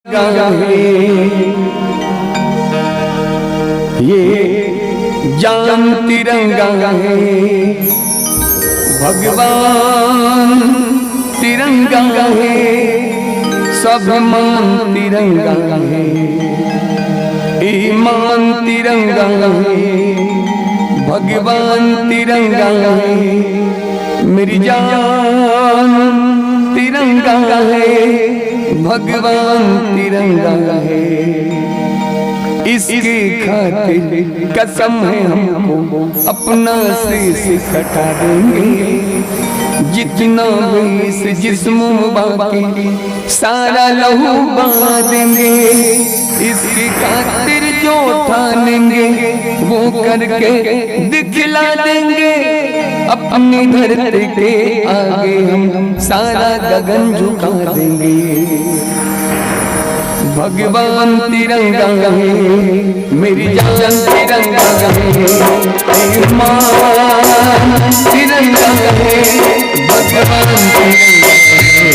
ये जान तिरंगा है, भगवान तिरंगा है, सब मान तिरंगा है, ईमान तिरंगा है, भगवान तिरंगा है, मेरी जान तिरंगा है, भगवान तिरंगा है। इसकी खातिर कसम है हमको अपना शीश कटा देंगे, जितना भी इस जिस्म बाकी सारा लहू बहा देंगे। इसकी खातिर जो ठानेंगे वो करके दिखला देंगे, अपनी धरती के आगे हम सारा गगन झुका देंगे। भगवान तिरंगा है, मेरी जान तिरंगा है, ईमान तिरंगा है, भगवान तिरंगा है,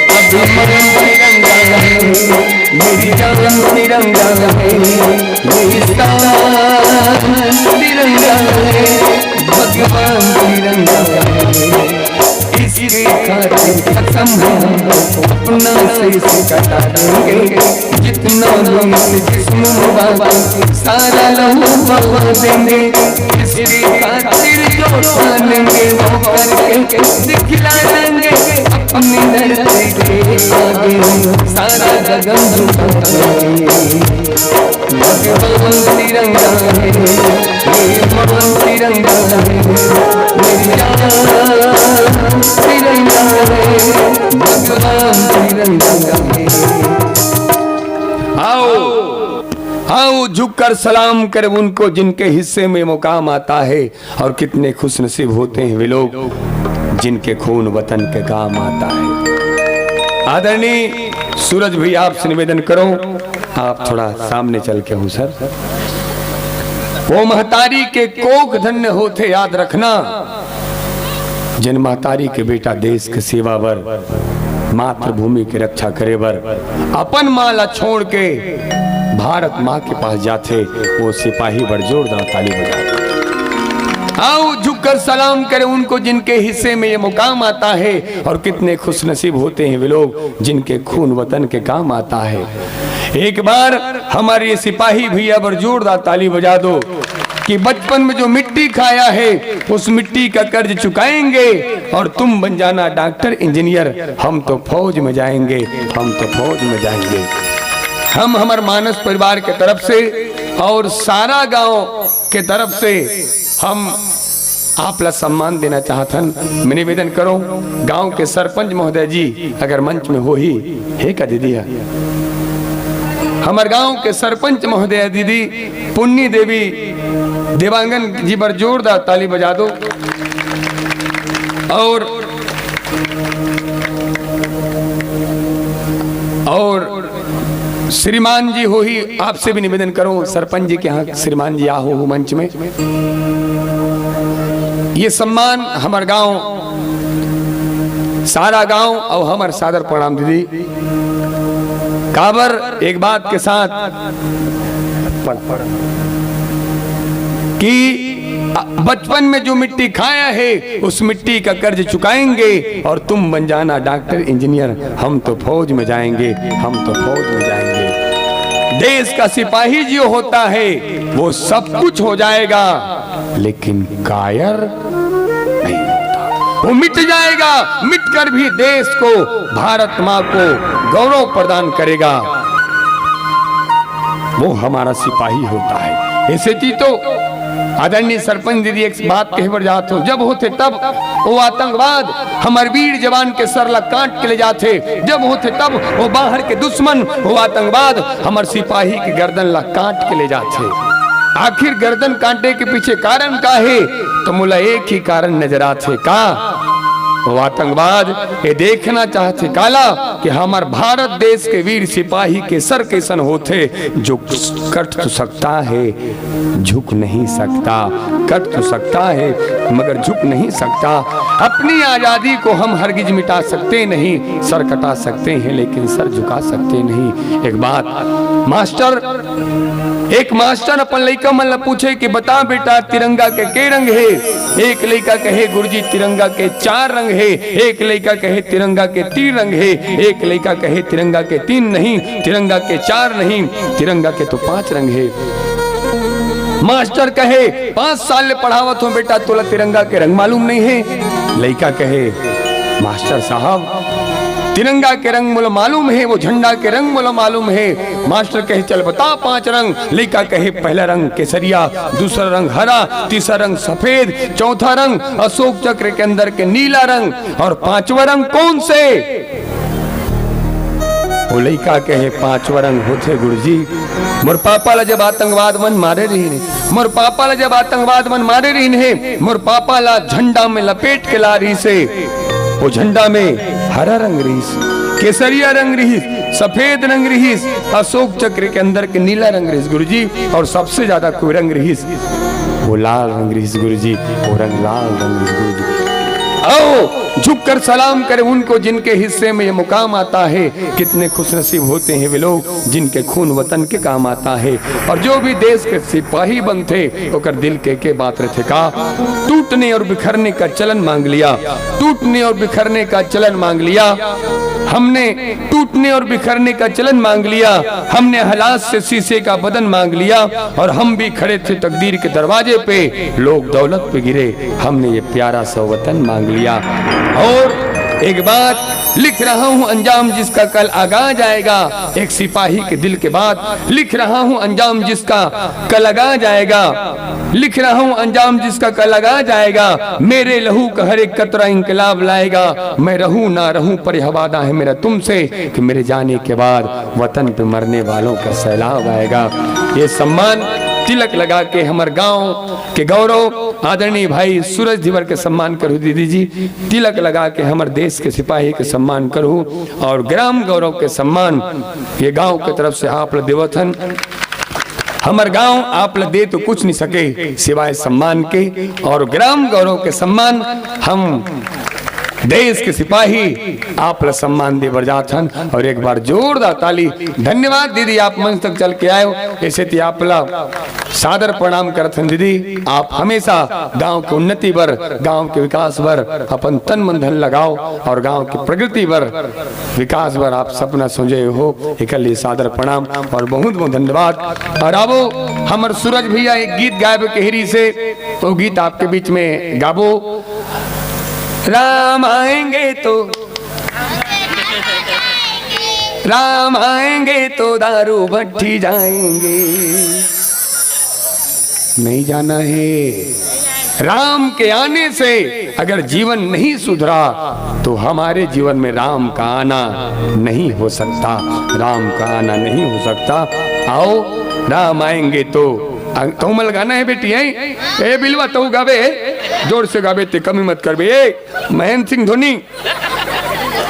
अभिमान तिरंगा है, मेरी जान तिरंगा है, मेरी शान तिरंगा है, भगवान तिरंगा है। इसकी खातिर कसम है हमको अपना शीश कटा देंगे, जितना लोग जिस्म बाकी सारा लहू बहा देंगे। इसकी खातिर जो ठानेंगे वो करके दिखला देंगे, अपनी धरती के आगे सारा गगन झुका देंगे। भगवान तिरंगा है, ईमान तिरंगा है, मेरी जान तिरंगा है, भगवान तिरंगा है। आओ आओ झुककर सलाम कर उनको जिनके हिस्से में मुकाम आता है, और कितने खुश नसीब होते हैं वे लोग जिनके खून वतन के काम आता है। आदरणीय सूरज भी आपसे निवेदन करो, आप थोड़ा सामने चल के हूँ सर। वो महतारी के कोख धन्य होते याद रखना, जिन महतारी के बेटा देश के सेवा वर, मातृभूमि की रक्षा करे वर अपन माला छोड़ के भारत माँ के पास जाते, वो सिपाही बड़ जोरदार ताली बजाते। आओ झुककर सलाम करें उनको जिनके हिस्से में ये मुकाम आता है, और कितने खुश नसीब होते हैं वे लोग जिनके खून वतन के काम आता है। एक बार हमारे सिपाही भैया बड़ जोरदार ताली बजा दो कि बचपन में जो मिट्टी खाया है उस मिट्टी का कर्ज चुकाएंगे, और तुम बन जाना डॉक्टर इंजीनियर, हम तो फौज में जाएंगे, हम तो फौज में जाएंगे। हम हमारे मानस परिवार के तरफ से और सारा गांव के तरफ से हम आपला सम्मान देना चाहतन। मैं निवेदन करो गांव के सरपंच महोदय जी अगर मंच में हो ही है का दीदी है, हमारे गांव के सरपंच महोदय दीदी पुण्य देवी देवांगन जी पर जोरदार ताली बजा दो। और श्रीमान जी हो ही आपसे भी निवेदन करो, सरपंच जी के यहाँ श्रीमान जी आओ हो मंच में। ये सम्मान हमारे गांव सारा गांव और हमारे सादर प्रणाम दीदी। काबर एक बात के साथ कि बचपन में जो मिट्टी खाया है उस मिट्टी का कर्ज चुकाएंगे, और तुम बन जाना डॉक्टर इंजीनियर, हम तो फौज में जाएंगे, हम तो फौज में जाएंगे। देश का सिपाही जो होता है वो सब कुछ हो जाएगा, लेकिन कायर नहीं होता, वो मिट जाएगा, मिटकर भी देश को भारत माँ को गौरव प्रदान करेगा। वो हमारा सिपाही होता है। ऐसे थी तो आदरणीय सरपंच दीदी एक बात कहे पर जाते हो, जब होते तब वो आतंकवाद हमारे वीर जवान के सरला काट के ले जाते, जब होते तब वो बाहर के दुश्मन वो आतंकवाद हमारे सिपाही की गर्दन ला काट के ले जाते। आखिर गर्दन काटने के पीछे कारण का है, तो मुला एक ही कारण नजर आते का वो आतंकवाद ये देखना चाहते काला कि हमार भारत देश के वीर सिपाही के सर कैसन होते, जो कट तो सकता है झुक नहीं सकता, कट तो सकता है मगर झुक नहीं सकता। अपनी आजादी को हम हरगिज मिटा सकते नहीं, सर कटा सकते हैं लेकिन सर झुका सकते नहीं। एक मास्टर अपन लड़का मन पूछे कि बता बेटा तिरंगा के रंग है? एक लड़का कहे गुरुजी तिरंगा के 4 रंग है। एक लड़का कहे तिरंगा के 3 रंग है। एक लड़का कहे तिरंगा के 3 नहीं, तिरंगा के 4 नहीं, तिरंगा के तो 5 रंग है। मास्टर कहे 5 साल ले पढ़ावत हो बेटा, तोला तिरंगा के रंग मालूम नहीं है? लड़का कहे मास्टर साहब तिरंगा के रंग मुझे मालूम है, वो झंडा के रंग मुझे मालूम है। मास्टर कहे चल बता 5 रंग। लड़का कहे पहला रंग केसरिया, दूसरा रंग हरा, तीसरा रंग सफेद, चौथा रंग अशोक चक्र के अंदर के नीला रंग, और 5वां रंग कौन से? वो लड़का कहे 5वां रंग होते गुरुजी मोर पापा ला जब आतंकवाद मन मारे रही, मोर पापा ला जब आतंकवाद मन मारे रही है, मोर पापा ला झंडा में लपेट के ला रही से, वो झंडा में हरा रंग रहीस, केसरिया रंग रहीस, सफेद रंग रहीस, अशोक चक्र के अंदर के नीला रंग रहीस गुरुजी, और सबसे ज्यादा कोई रंग रहीस वो लाल रंग रहीस गुरुजी, वो रंग लाल रंग रहीस गुरुजी। आओ झुककर सलाम करें उनको जिनके हिस्से में ये मुकाम आता है। कितने खुशनसीब होते हैं वे लोग जिनके खून वतन के काम आता है। और जो भी देश के सिपाही बनते ओकर दिल के बात रहे का टूटने और बिखरने का चलन मांग लिया, टूटने और बिखरने का चलन मांग लिया। हमने टूटने और बिखरने का चलन मांग लिया, हमने हालात से शीशे का बदन मांग लिया, और हम भी खड़े थे तकदीर के दरवाजे पे, लोग दौलत पे गिरे, हमने ये प्यारा सा वतन मांग लिया। और एक बात लिख रहा हूँ अंजाम जिसका कल आगा जाएगा, एक सिपाही के दिल के बाद लिख रहा हूँ अंजाम जिसका कल आगा जाएगा, लिख रहा हूँ अंजाम जिसका कल आगा जाएगा। मेरे लहू का हर एक कतरा इंकलाब लाएगा, मैं रहूं ना रहूं पर यह वादा है मेरा तुमसे कि मेरे जाने के बाद वतन पे मरने वालों का सैलाब आएगा। ये सम्मान तिलक लगा के हमारे गांव के गौरव आदरणीय भाई सूरज धीवर के सम्मान करूँ दीदी जी, तिलक लगा के हमारे देश के सिपाही के सम्मान करूँ, और ग्राम गौरव के सम्मान ये गांव की तरफ से आप देवथन। हमार गांव आप दे तो कुछ नहीं सके सिवाय सम्मान के, और ग्राम गौरव के सम्मान हम देश के सिपाही आप सम्मान दे बरजाथन। और एक बार जोरदार ताली। धन्यवाद दीदी, आप मंच तक चल के आए हो, ऐसे थी आप सादर प्रणाम करथन दीदी। आप हमेशा गांव की उन्नति पर, गांव के विकास पर अपन तन मन धन लगाओ, और गांव की प्रगति पर, विकास पर आप सपना सोचे हो। एक सादर प्रणाम और बहुत बहुत धन्यवाद। और अब हमारे सूरज भैया एक गीत गायब केहरी से, वो गीत आपके बीच में गाबो। राम आएंगे तो, राम आएंगे तो दारू भट्टी जाएंगे, नहीं जाना है। राम के आने से अगर जीवन नहीं सुधरा तो हमारे जीवन में राम का आना नहीं हो सकता, राम का आना नहीं हो सकता। आओ राम आएंगे तो तोमल गाना है बेटी है ए बिलवा तो गावे, जोर से गावे ते कमी मत कर बे। महेंद्र सिंह धोनी,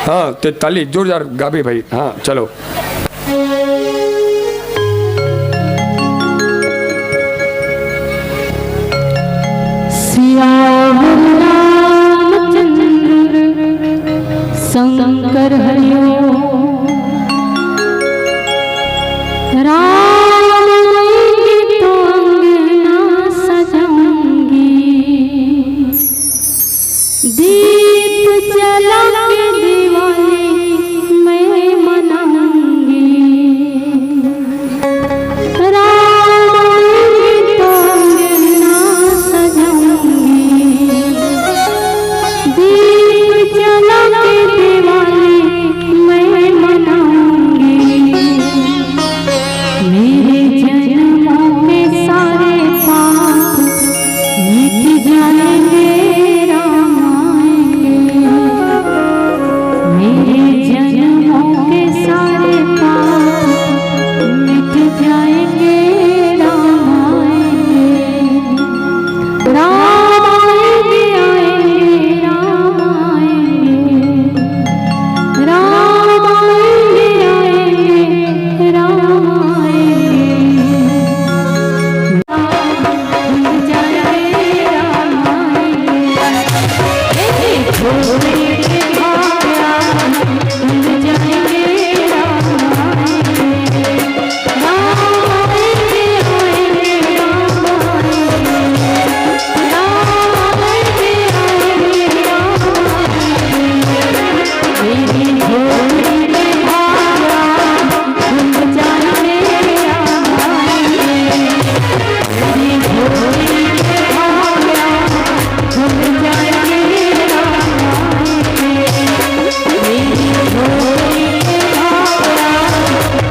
हाँ ते ताली जोरदार गावे भाई। हाँ चलो। शंकर हरिओ मैं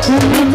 संग